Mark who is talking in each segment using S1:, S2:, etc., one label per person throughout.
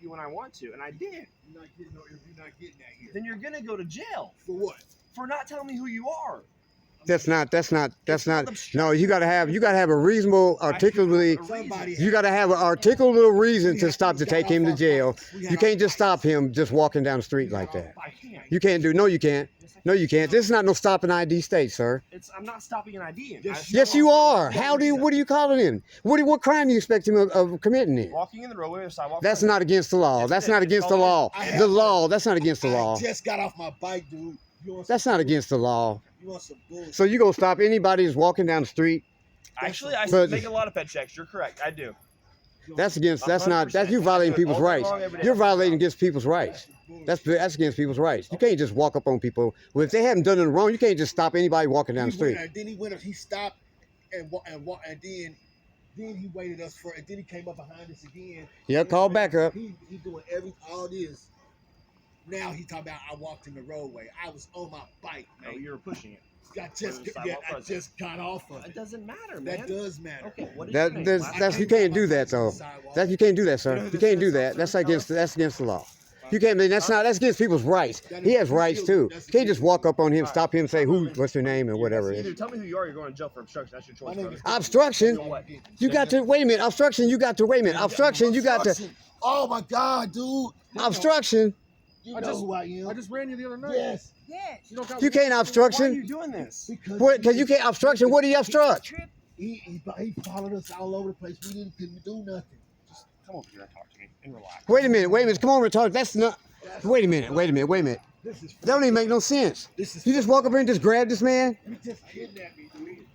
S1: you when I want to, and I did.
S2: If you're not getting that here.
S1: Then you're gonna go to jail
S2: For what?
S1: for not telling me who you are.
S3: That's not.
S1: called
S3: No, you gotta have a reasonable, articulately. You gotta have an articulate reason to stop to take him to jail. You can't just stop him just walking down the street like that.
S1: I can't.
S3: You can't do. No, you can't. No, you can't. This is not no stopping ID state, sir.
S1: I'm not stopping an ID.
S3: Yes, you are. What are you calling him? What crime do you expect him of committing then?
S1: Walking in the roadway or sidewalk.
S3: That's not against the law. That's not against the law. The law. That's not against the law.
S2: I just got off my bike, dude.
S3: That's not against the law.
S2: You want some bullshit?
S3: So you gonna stop anybody who's walking down the street?
S1: Actually, I make a lot of pet checks. You're correct. I do.
S3: That's you violating people's rights. You're violating against people's rights. That's against people's rights. You can't just walk up on people. Well, if they haven't done anything wrong, you can't just stop anybody walking down the street.
S2: Then he went up. He stopped and then he waited us for, and then he came up behind us again.
S3: Yeah, call back up.
S2: He doing all this. Now he talking about I walked in the roadway. I was on my bike, man.
S1: Oh, you were pushing it.
S2: I just got off of it.
S1: It doesn't matter, man.
S2: That does matter.
S1: Okay, what is
S3: that's you can't do that though. You can't do that, sir. You can't do that. That's against the law. You can't. That's against people's rights. He has rights too. You can't just walk up on him, stop him, say what's your name and whatever it is.
S1: Tell me who you are. You're going to jail for obstruction. That's your choice. Brother.
S3: Obstruction. You got to wait a minute. Obstruction. You got to wait a minute. Obstruction. You got to.
S2: Oh my God, dude.
S3: Obstruction.
S2: You know who I am.
S4: I just ran you the other night.
S2: Yes.
S3: You can't obstruction.
S1: Why are you doing this?
S3: Because you can't obstruction. What do you obstruct?
S2: He followed us all over the place. We couldn't do nothing.
S1: Just come over here and talk to me and relax.
S3: Wait a minute. Come over and talk. That's not. Wait a minute. That don't even make no sense. You just walk up here and just grab this man?
S2: You just kidnapped me, dude.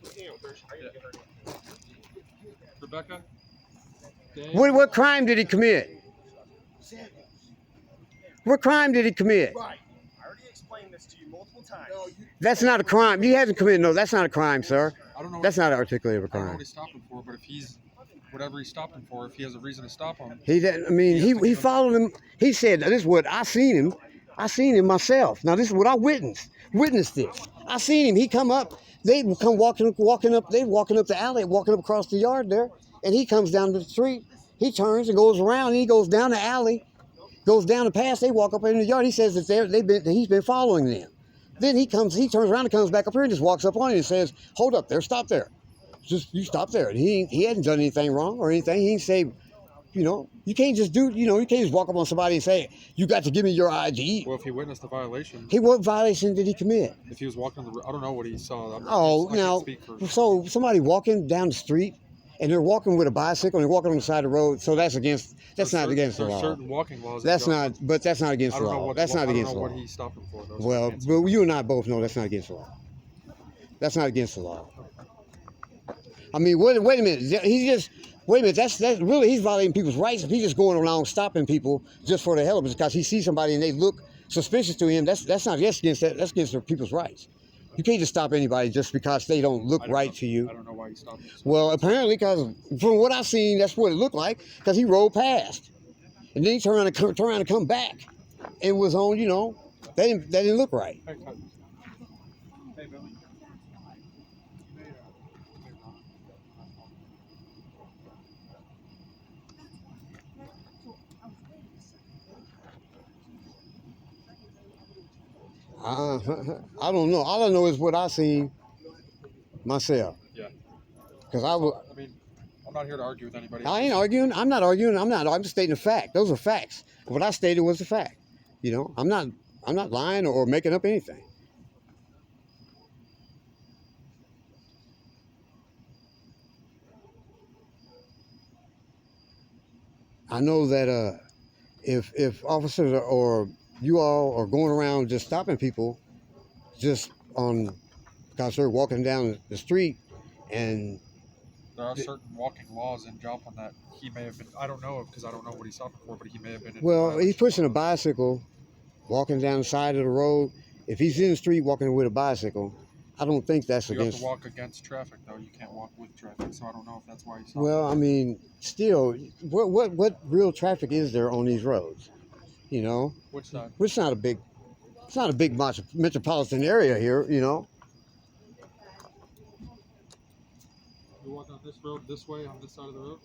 S4: Rebecca?
S3: What crime did he commit? What crime did he commit?
S2: Right.
S1: I already explained this to you multiple times.
S3: That's not a crime. He hasn't committed no. That's not a crime, sir.
S4: I don't know.
S3: That's not articulated of a
S4: I don't know
S3: crime.
S4: what he stopped him for, but if he's whatever he stopped him for, if he has a reason to stop him.
S3: He didn't. I mean, he followed him. He said, "This is what I seen him. I seen him myself. Now this is what I witnessed. Witnessed this. I seen him. He come up. They come walking up. They walking up the alley, walking up across the yard there, and he comes down the street. He turns and goes around. And he goes down the alley, goes down the path. They walk up in the yard. He says that he's been following them. Then he turns around and comes back up here and just walks up on him and says, "Hold up there, stop there. Just you stop there." And he hadn't done anything wrong or anything. He didn't say, you can't just do, you can't just walk up on somebody and say, "You got to give me your ID."
S4: Well, if he witnessed the violation.
S3: What violation did he commit?
S4: If he was walking I don't know what he saw.
S3: So somebody walking down the street and they're walking with a bicycle and they're walking on the side of the road, so that's not against the law.
S4: Certain walking laws.
S3: That's not against the law. That's not against the law.
S4: I don't know what he stopped him for.
S3: Well, but you and I both know that's not against the law. That's not against the law. I mean, wait a minute. Wait a minute. That's really, he's violating people's rights. If he's just going around stopping people just for the hell of it because he sees somebody and they look suspicious to him. That's against their people's rights. You can't just stop anybody just because they don't look right to you.
S4: I don't know why he stopped him.
S3: Well, apparently, because from what I've seen, that's what it looked like. Because he rolled past, and then he turned around and come back, and was on. That didn't look right.
S4: Hey, Bill.
S3: I don't know. All I know is what I seen myself.
S4: Yeah.
S3: Because
S4: I mean, I'm not here to argue with anybody.
S3: I ain't arguing. I'm not arguing. I'm just stating a fact. Those are facts. What I stated was a fact. I'm not lying or making up anything. I know that if officers or you all are going around just stopping people just because they're walking down the street, and
S4: there are certain walking laws in Joplin that he may have been. I don't know because I don't know what he stopped for, but he may have been.
S3: Well, he's pushing a bicycle, walking down the side of the road. If he's in the street walking with a bicycle, I don't think that's against.
S4: You have to walk against traffic, though. You can't walk with traffic, so I don't know if that's why he stopped.
S3: Well, I mean, still, what real traffic is there on these roads?
S4: Which side?
S3: It's not a big metropolitan area here.
S4: You walk on this road this way on this side of the road.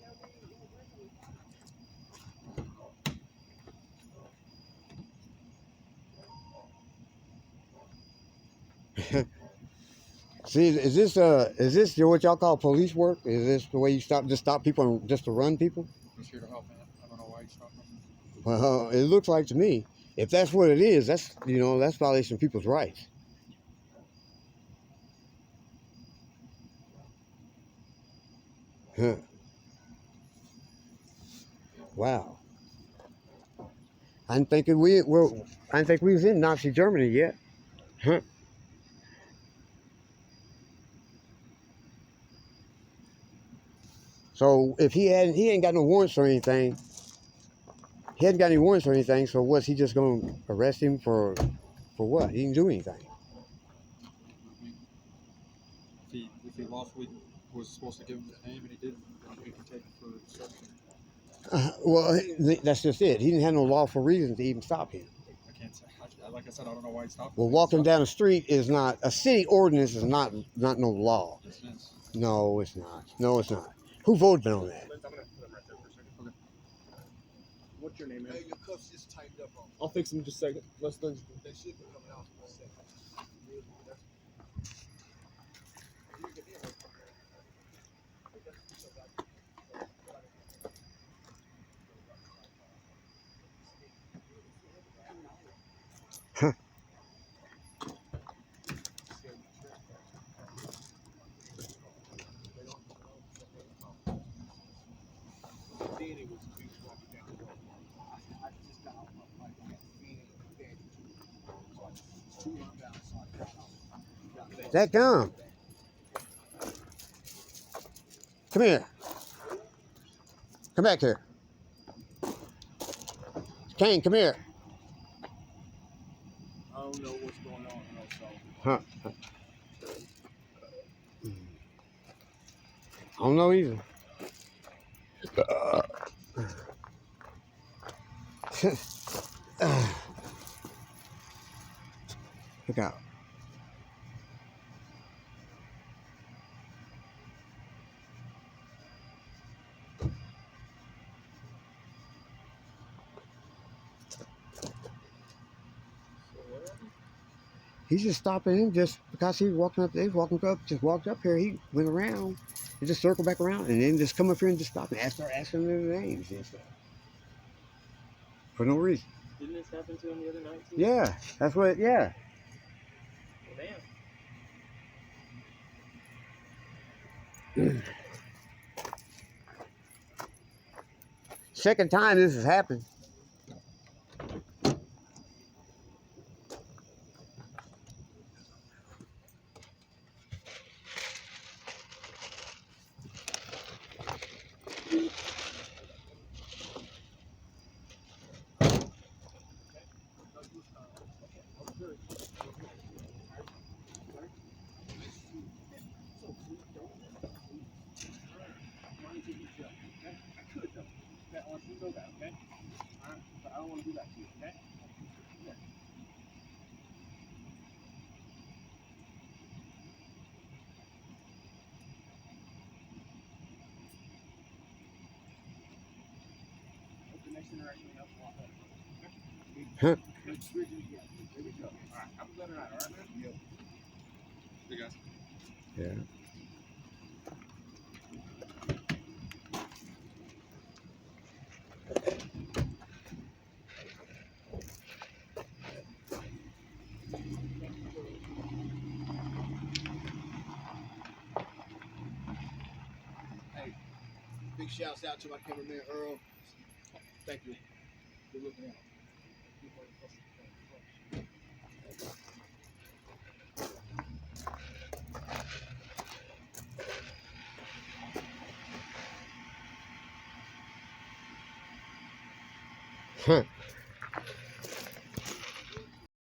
S3: See, is this what y'all call police work? Is this the way you stop people and just to run people?
S4: He's here to help, man. I don't know why he stopped him.
S3: Well, it looks like to me, if that's what it is, that's that's violation of people's rights. Huh. Wow. I didn't think we was in Nazi Germany yet. Huh. So if he ain't got no warrants or anything. He hadn't got any warrants or anything. So was he just going to arrest him for what? He didn't do anything.
S4: I mean, if he lawfully was supposed to give him his name and he didn't, then we can take him for obstruction.
S3: Well, that's just it. He didn't have no lawful reason to even stop him.
S4: I can't say. Like I said, I don't know why he stopped.
S3: Well, walking down the street is not a city ordinance. Is not no law.
S4: Yes, it is.
S3: No, it's not. No, it's not. Who voted on that?
S1: I'm gonna put them right there for a second.
S4: Okay.
S1: What's your name, man?
S2: Hey, your cuffs just tightened up on.
S1: I'll fix them in just a second.
S2: They should be coming out in a second.
S3: That gum. Come here. Come back here. Kane, come here.
S2: I don't know what's going on, so.
S3: Huh. I don't know either. Look out. He's just stopping him just because he was walking up. Just walked up here. He went around and just circled back around and then just come up here and just stop and start asking them their names and stuff. For no reason.
S1: Didn't this happen to him the other night too?
S3: Yeah, that's what, yeah.
S1: Well, damn.
S3: Second time this has happened.
S1: But I don't want to do that to you, okay? The next interaction we have a lot better.
S3: Huh.
S1: Here we go. All right, have a better night, all right, man? Yep.
S4: Hey guys.
S3: Yeah.
S2: Big shouts out to my cameraman Earl. Thank you. Good looking out.
S3: Huh.